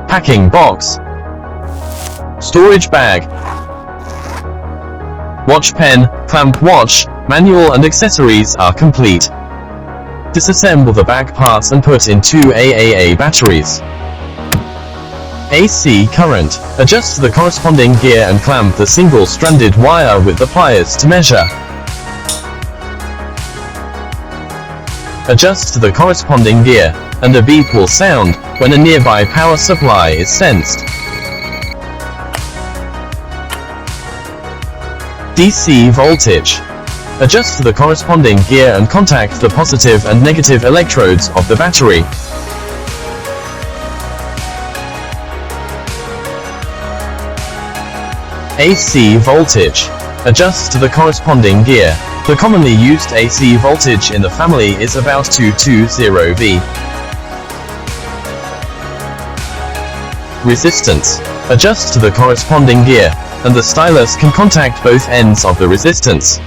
Packing box. Storage bag. Watch pen, clamp watch, manual and accessories are complete. Disassemble the back parts and put in two AAA batteries. AC current. Adjust the corresponding gear and clamp the single-stranded wire with the pliers to measure. Adjust the corresponding gear, and a beep will sound when a nearby power supply is sensed. DC voltage. Adjust the corresponding gear and contact the positive and negative electrodes of the battery. AC voltage. Adjust the corresponding gear. The commonly used AC voltage in the family is about 220V. Resistance. Adjust the corresponding gear, and the stylus can contact both ends of the resistance.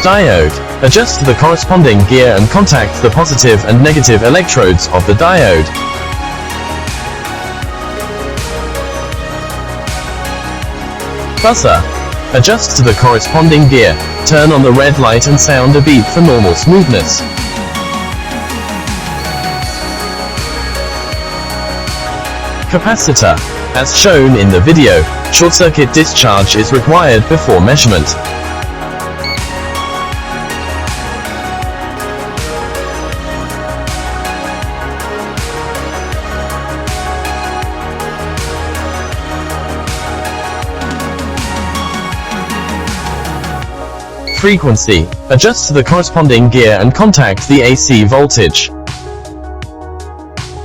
Diode. Adjust the corresponding gear and contact the positive and negative electrodes of the diode. Buzzer. Adjust the corresponding gear, turn on the red light and sound a beep for normal smoothness. Capacitor. As shown in the video, short circuit discharge is required before measurement. Frequency. Adjust the corresponding gear and contact the AC voltage.